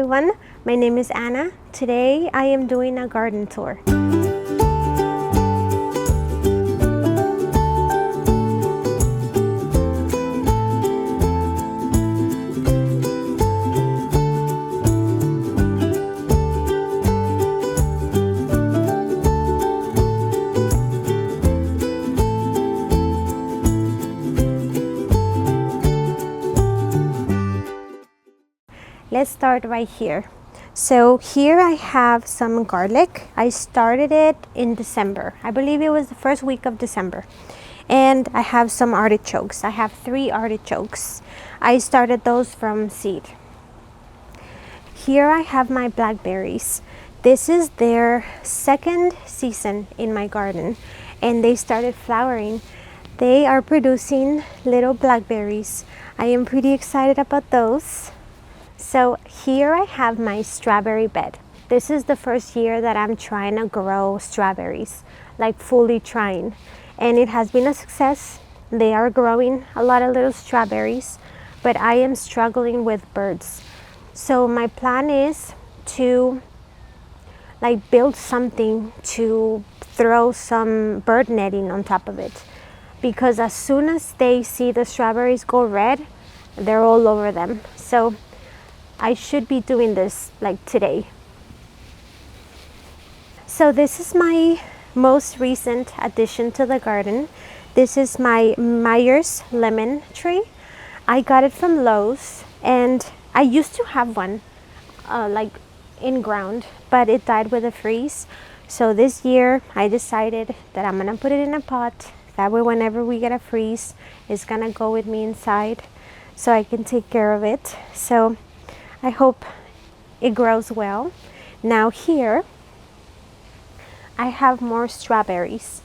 everyone, my name is Anna. Today I am doing a garden tour. Let's start right here. So here I have some garlic. I started it in December. I believe it was the first week of December. And I have some artichokes. I have 3 artichokes. I started those from seed. Here I have my blackberries. This is their second season in my garden and they started flowering. They are producing little blackberries. I am pretty excited about those. So here I have my strawberry bed. This is the first year that I'm trying to grow strawberries, like fully trying. And it has been a success. They are growing a lot of little strawberries, but I am struggling with birds. So my plan is to build something to throw some bird netting on top of it. Because as soon as they see the strawberries go red, they're all over them. So I should be doing this like today. So this is my most recent addition to the garden. This is my Myers lemon tree. I got it from Lowe's and I used to have one like in ground, but it died with a freeze. So this year I decided that I'm gonna put it in a pot. That way whenever we get a freeze, it's gonna go with me inside so I can take care of it. So I hope it grows well. Now here, I have more strawberries.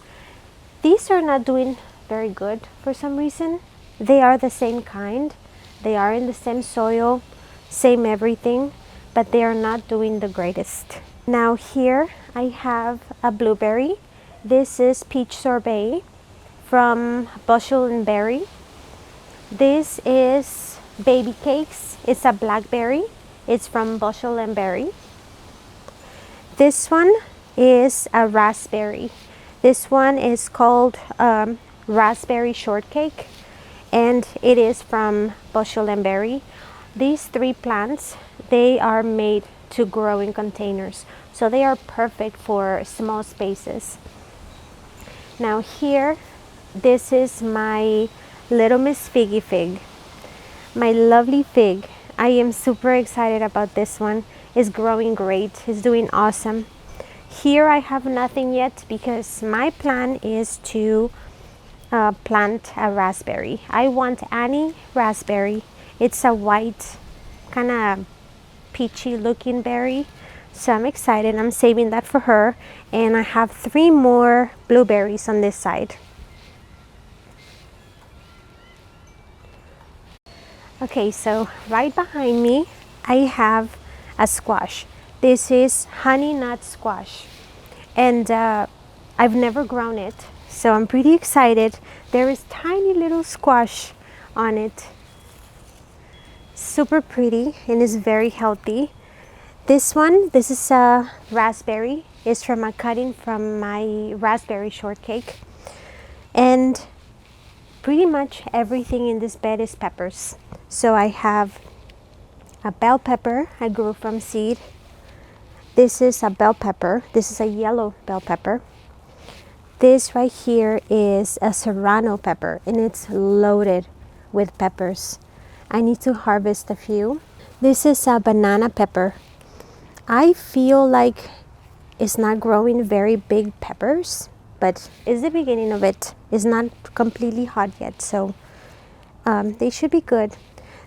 These are not doing very good for some reason. They are the same kind. They are in the same soil, same everything, but they are not doing the greatest. Now here, I have a blueberry. This is peach sorbet from Bushel and Berry. This is baby cakes. It's a blackberry. It's from Bushel and Berry. This one is a raspberry. This one is called raspberry shortcake and it is from Bushel and Berry. These 3 plants, they are made to grow in containers. So they are perfect for small spaces. Now here, this is my little Miss Figgy Fig. My lovely fig. I am super excited about this one. It's growing great. It's doing awesome. Here I have nothing yet because my plan is to plant a raspberry. I want Annie raspberry. It's a white, kind of peachy looking berry. So I'm excited. I'm saving that for her. And I have 3 more blueberries on this side. Okay, so right behind me, I have a squash. This is honey nut squash. And I've never grown it, so I'm pretty excited. There is tiny little squash on it. Super pretty and is very healthy. This one, this is a raspberry. It's from a cutting from my raspberry shortcake. And pretty much everything in this bed is peppers. So I have a bell pepper I grew from seed. This is a bell pepper. This is a yellow bell pepper. This right here is a serrano pepper and it's loaded with peppers. I need to harvest a few. This is a banana pepper. I feel like it's not growing very big peppers, but it's the beginning of it. It's not completely hot yet, so they should be good.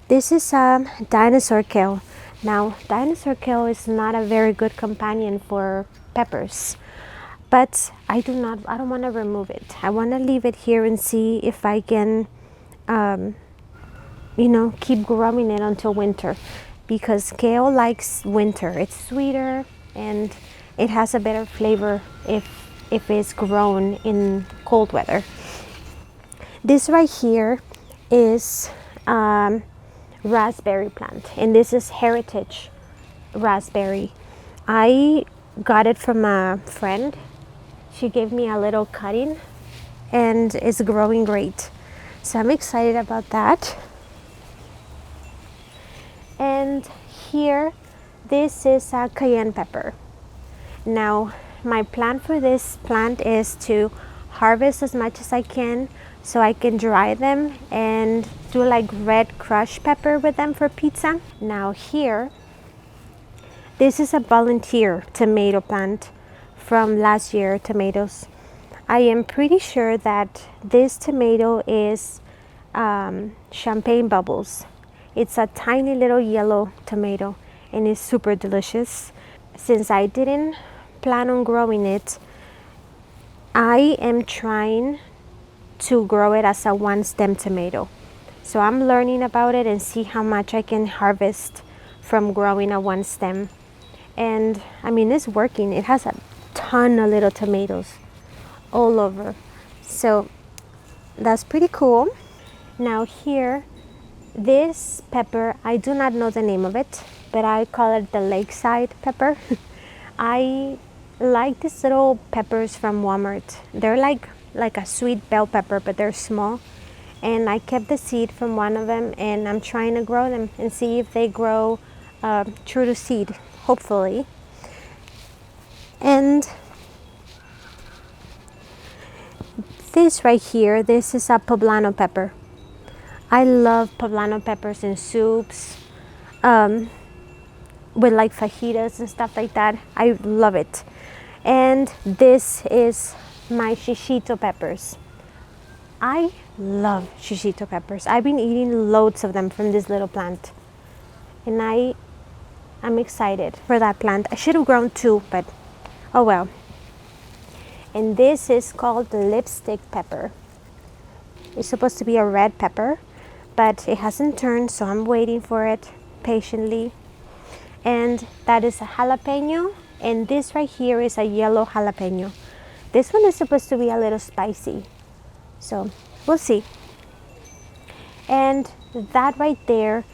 This is dinosaur kale. Now, dinosaur kale is not a very good companion for peppers, but I don't want to remove it. I want to leave it here and see if I can, keep growing it until winter, because kale likes winter. It's sweeter and it has a better flavor if it's grown in cold weather. This right here is raspberry plant, and this is heritage raspberry. I got it from a friend. She gave me a little cutting and it's growing great. So I'm excited about that. And here, this is a cayenne pepper. Now, my plan for this plant is to harvest as much as I can so I can dry them and do like red crushed pepper with them for pizza. Now here, this is a volunteer tomato plant from last year tomatoes. I am pretty sure that this tomato is champagne bubbles. It's a tiny little yellow tomato and it's super delicious. Since I didn't plan on growing it, I am trying to grow it as a one stem tomato. So I'm learning about it and see how much I can harvest from growing a one stem. And I mean, it's working. It has a ton of little tomatoes all over. So that's pretty cool. Now here, this pepper, I do not know the name of it, but I call it the lakeside pepper. I like these little peppers from Walmart. They're like a sweet bell pepper, but they're small. And I kept the seed from one of them and I'm trying to grow them and see if they grow true to seed, hopefully. And this right here, this is a poblano pepper. I love poblano peppers in soups, with like fajitas and stuff like that. I love it. And this is my shishito peppers. I love shishito peppers. I've been eating loads of them from this little plant. And I'm excited for that plant. I should have grown two, but oh well. And this is called the lipstick pepper. It's supposed to be a red pepper, but it hasn't turned, so I'm waiting for it patiently. And that is a jalapeno, and this right here is a yellow jalapeno. This one is supposed to be a little spicy, so we'll see. And that right there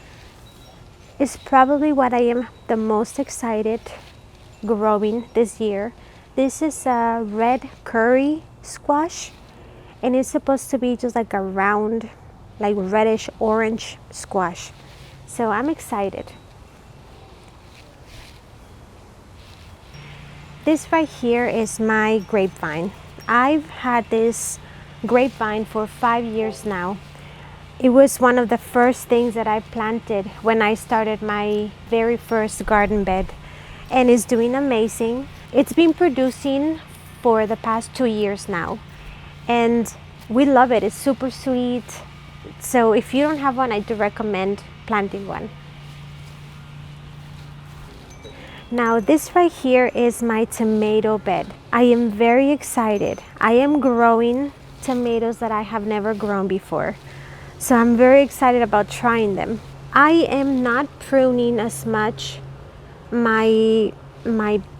is probably what I am the most excited growing this year. This is a red curry squash, and it's supposed to be just like a round, like reddish orange squash. So I'm excited. This right here is my grapevine. I've had this grapevine for 5 years now. It was one of the first things that I planted when I started my very first garden bed, and it's doing amazing. It's been producing for the past 2 years now, and we love it. It's super sweet. So if you don't have one, I do recommend planting one. Now this right here is my tomato bed. I am very excited. I am growing tomatoes that I have never grown before. So I'm very excited about trying them. I am not pruning as much my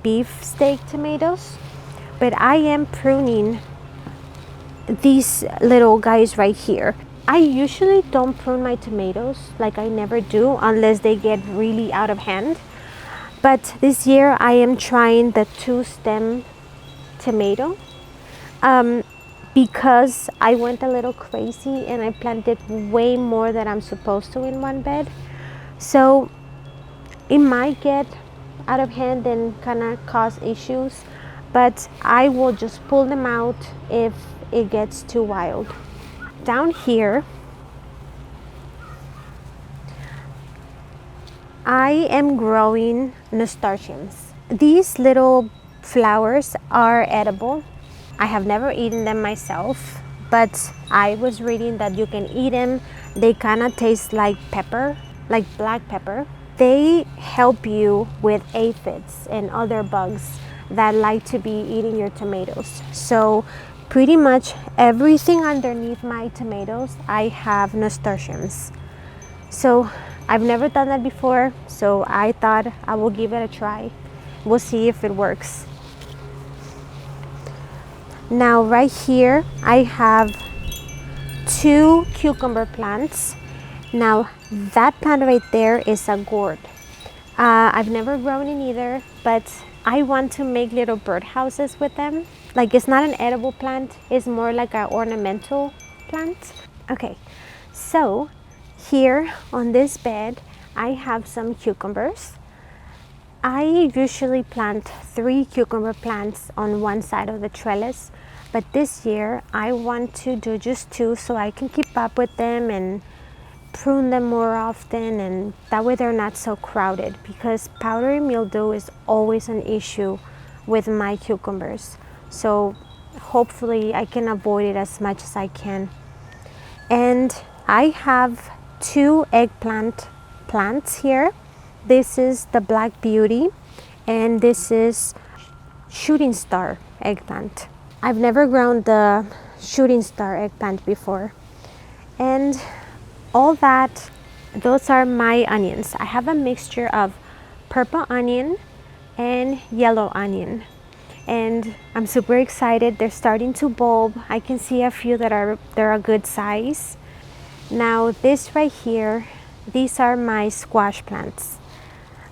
beef steak tomatoes, but I am pruning these little guys right here. I usually don't prune my tomatoes, like I never do unless they get really out of hand. But this year I am trying the 2-stem tomato because I went a little crazy and I planted way more than I'm supposed to in one bed. So it might get out of hand and kind of cause issues, but I will just pull them out if it gets too wild. Down here, I am growing nasturtiums. These little flowers are edible. I have never eaten them myself, but I was reading that you can eat them. They kind of taste like pepper, like black pepper. They help you with aphids and other bugs that like to be eating your tomatoes. So pretty much everything underneath my tomatoes, I have nasturtiums. So I've never done that before, so I thought I will give it a try. We'll see if it works. Now right here, I have 2 cucumber plants. Now that plant right there is a gourd. I've never grown in either, but I want to make little birdhouses with them. Like, it's not an edible plant, it's more like an ornamental plant. Okay, so here on this bed, I have some cucumbers. I usually plant 3 cucumber plants on one side of the trellis, but this year I want to do just 2 so I can keep up with them and prune them more often, and that way they're not so crowded, because powdery mildew is always an issue with my cucumbers. So hopefully I can avoid it as much as I can. And I have 2 eggplant plants here. This is the Black Beauty and this is Shooting Star eggplant. I've never grown the Shooting Star eggplant before. And all that, those are my onions. I have a mixture of purple onion and yellow onion. And I'm super excited. They're starting to bulb. I can see a few they're a good size. Now this right here, these are my squash plants.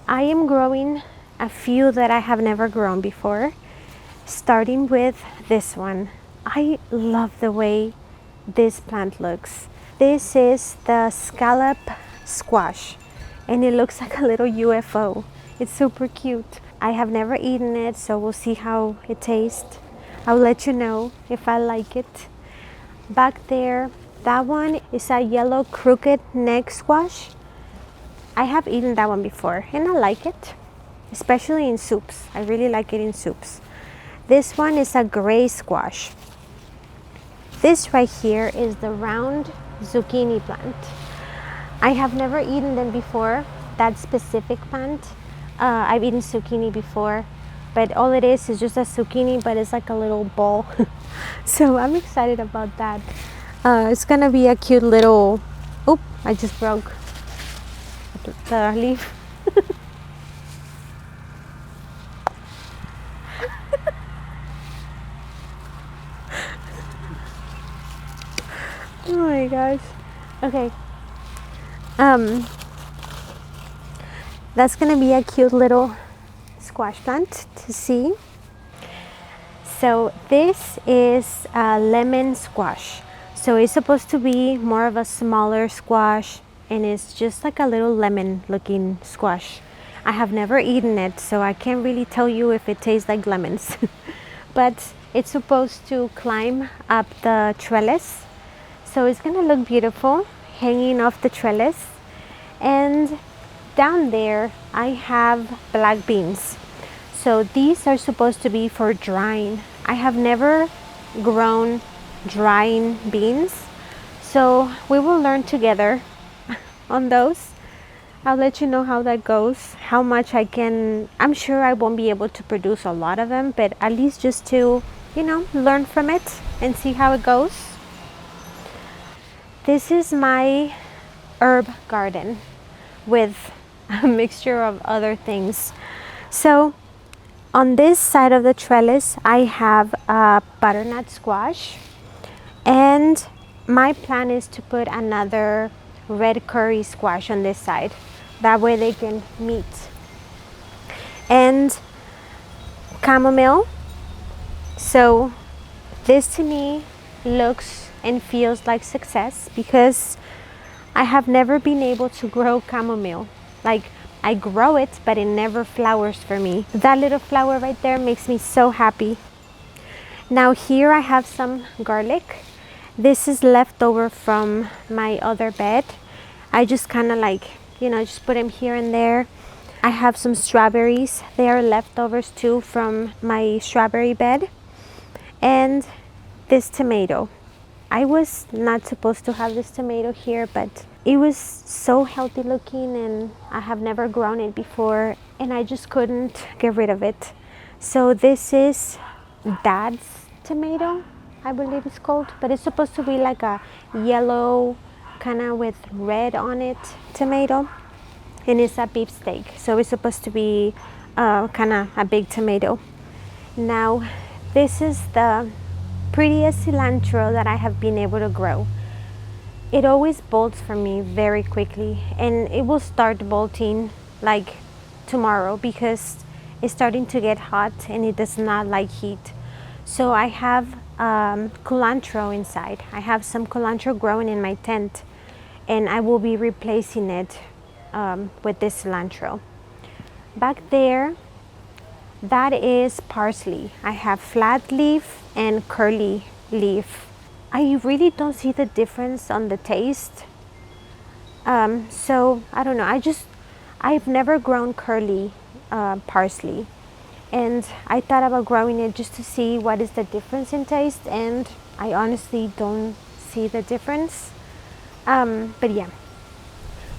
I am growing a few that I have never grown before, starting with this one. I love the way this plant looks. This is the scallop squash and it looks like a little UFO. It's super cute. I have never eaten it, so we'll see how it tastes. I'll let you know if I like it. Back there, that one is a yellow crooked neck squash. I have eaten that one before and I like it, especially in soups. I really like it in soups. This one is a gray squash. This right here is the round zucchini plant. I have never eaten them before, that specific plant. I've eaten zucchini before, but all it is just a zucchini, but it's like a little ball. So I'm excited about that. It's gonna be a cute little, oop, I just broke the leaf. Oh my gosh. Okay. That's gonna be a cute little squash plant to see. So this is a lemon squash. So it's supposed to be more of a smaller squash and it's just like a little lemon looking squash. I have never eaten it, so I can't really tell you if it tastes like lemons. But it's supposed to climb up the trellis. So it's gonna look beautiful hanging off the trellis. And down there I have black beans. So these are supposed to be for drying. I have never grown drying beans, so we will learn together on those. I'll let you know how that goes, how much I can. I'm sure I won't be able to produce a lot of them, but at least just to, learn from it and see how it goes. This is my herb garden with a mixture of other things. So on this side of the trellis, I have a butternut squash, and my plan is to put another red curry squash on this side. That way they can meet. And chamomile. So this to me looks and feels like success because I have never been able to grow chamomile. Like, I grow it, but it never flowers for me. That little flower right there makes me so happy. Now here I have some garlic. This is leftover from my other bed. I just kind of just put them here and there. I have some strawberries. They are leftovers too from my strawberry bed. And this tomato. I was not supposed to have this tomato here, but it was so healthy looking and I have never grown it before and I just couldn't get rid of it. So this is Dad's tomato, I believe it's called, but it's supposed to be like a yellow kind of with red on it tomato, and it's a beef steak, so it's supposed to be kind of a big tomato. Now this is the prettiest cilantro that I have been able to grow. It always bolts for me very quickly, and it will start bolting like tomorrow because it's starting to get hot and it does not like heat. So I have culantro inside. I have some culantro growing in my tent, and I will be replacing it with this cilantro. Back there, that is parsley. I have flat leaf and curly leaf. I really don't see the difference on the taste. So I don't know. I've never grown curly parsley, and I thought about growing it just to see what is the difference in taste, and I honestly don't see the difference. But yeah,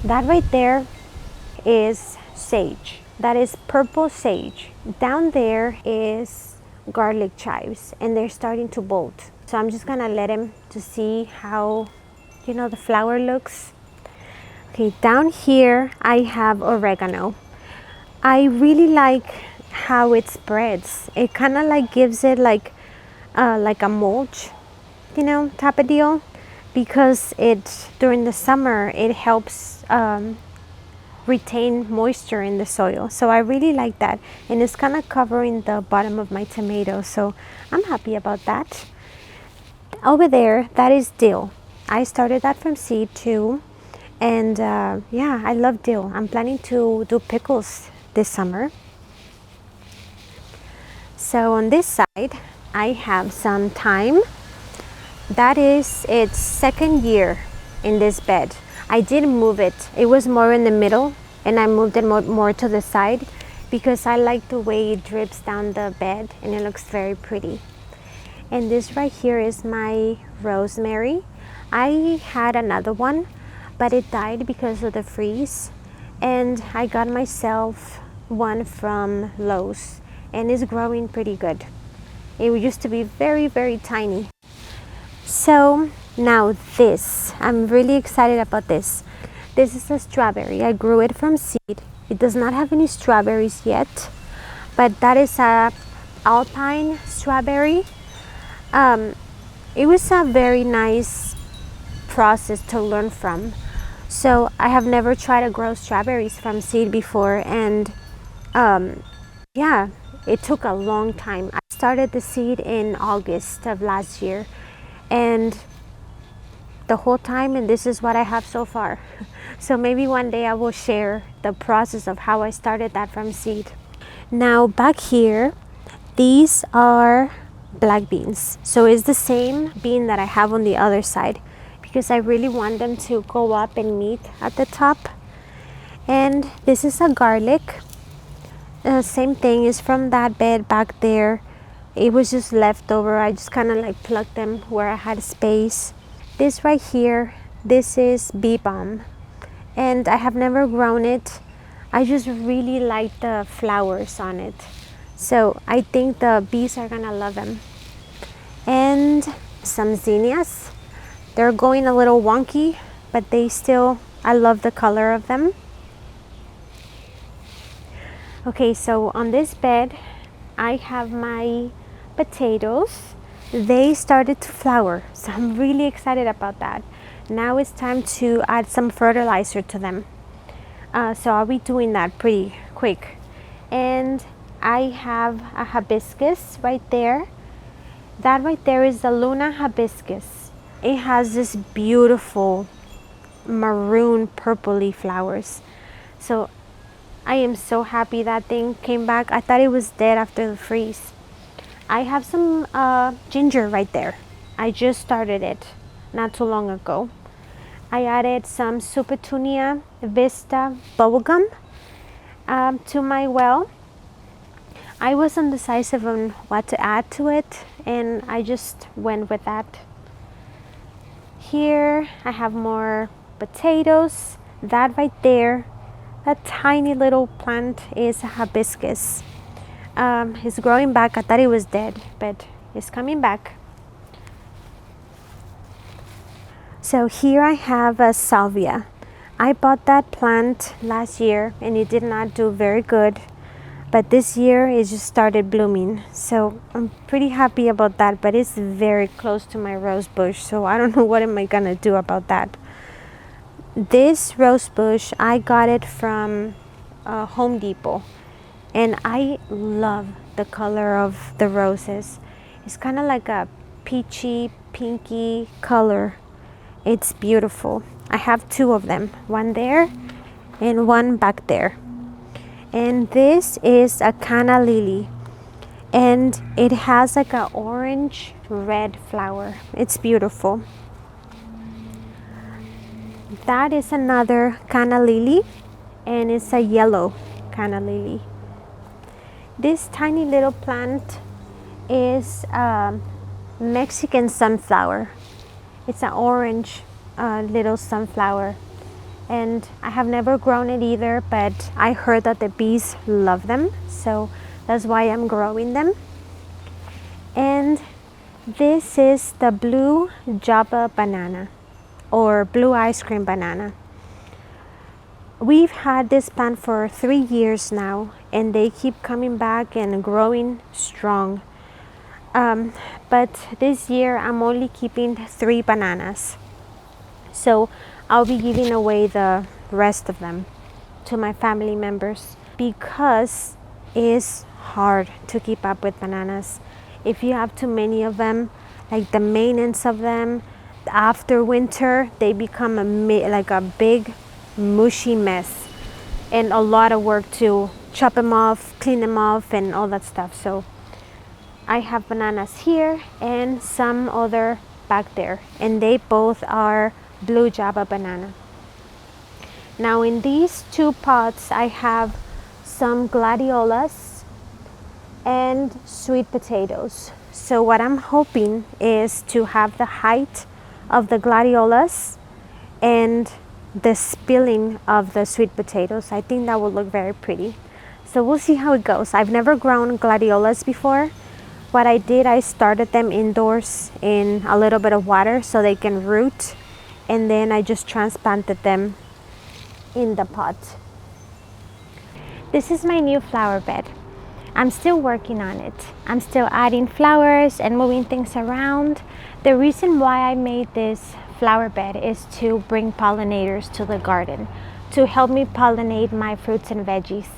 that right there is sage. That is purple sage. Down there is garlic chives, and they're starting to bolt. So I'm just gonna let them to see how, the flower looks. Okay, down here I have oregano. I really like how it spreads. It kind of like gives it like a mulch, type of deal, because during the summer it helps retain moisture in the soil. So I really like that, and it's kind of covering the bottom of my tomato, so I'm happy about that. Over there, that is dill. I started that from seed too, and yeah, I love dill. I'm planning to do pickles this summer. So on this side I have some thyme. That is its second year in this bed. I didn't move it. It was more in the middle, and I moved it more to the side because I like the way it drips down the bed and it looks very pretty. And this right here is my rosemary. I had another one, but it died because of the freeze, and I got myself one from Lowe's, and it's growing pretty good. It used to be very, very tiny. So now this, I'm really excited about this. This is a strawberry. I grew it from seed. It does not have any strawberries yet, but that is a alpine strawberry. It was a very nice process to learn from. So I have never tried to grow strawberries from seed before, and yeah, it took a long time. I started the seed in August of last year, and the whole time, and this is what I have so far. So maybe one day I will share the process of how I started that from seed. Now back here, these are black beans. So it's the same bean that I have on the other side because I really want them to go up and meet at the top. And this is a garlic. Same thing is from that bed back there. It was just left over. I just kind of like plucked them where I had space. This right here, this is bee balm, and I have never grown it. I just really like the flowers on it, so I think the bees are gonna love them. And some zinnias. They're going a little wonky, but I love the color of them. Okay, so on this bed I have my potatoes. They started to flower, so I'm really excited about that. Now it's time to add some fertilizer to them, so I'll be doing that pretty quick. And I have a hibiscus right there. That right there is the Luna hibiscus. It has this beautiful maroon purpley flowers, so I am so happy that thing came back. I thought it was dead after the freeze. I have some ginger right there. I just started it not too long ago. I added some Supertunia Vista bubblegum to my well. I was indecisive on what to add to it, and I just went with that. Here I have more potatoes. That right there, that tiny little plant is a hibiscus. It's growing back. I thought it was dead, but it's coming back. So here I have a salvia. I bought that plant last year and it did not do very good, but this year it just started blooming, so I'm pretty happy about that. But it's very close to my rose bush, so I don't know what am I gonna do about that. This rose bush, I got it from Home Depot, and I love the color of the roses. It's kind of like a peachy, pinky color. It's beautiful. I have two of them, one there and one back there. And this is a canna lily, and it has like a orange red flower. It's beautiful. That is another canna lily, and it's a yellow canna lily. This tiny little plant is Mexican sunflower. It's an orange little sunflower, and I have never grown it either, but I heard that the bees love them, so that's why I'm growing them. And this is the blue java banana, or blue ice cream banana. We've had this plant for 3 years now, and they keep coming back and growing strong. But this year I'm only keeping 3 bananas, so I'll be giving away the rest of them to my family members, because it's hard to keep up with bananas. If you have too many of them, like the maintenance of them after winter, they become like a big mushy mess, and a lot of work to chop them off, clean them off, and all that stuff. So I have bananas here and some other back there, and they both are blue java banana. Now in these 2 pots I have some gladiolas and sweet potatoes. So what I'm hoping is to have the height of the gladiolas and the spilling of the sweet potatoes. I think that will look very pretty. So we'll see how it goes. I've never grown gladiolas before. What I did, I started them indoors in a little bit of water so they can root, and then I just transplanted them in the pot. This is my new flower bed. I'm still working on it. I'm still adding flowers and moving things around. The reason why I made this flower bed is to bring pollinators to the garden, to help me pollinate my fruits and veggies.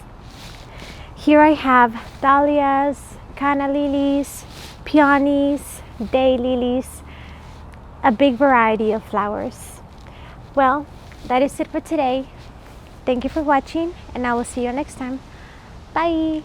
Here I have dahlias, canna lilies, peonies, daylilies, a big variety of flowers. Well, that is it for today. Thank you for watching, and I will see you next time. Bye!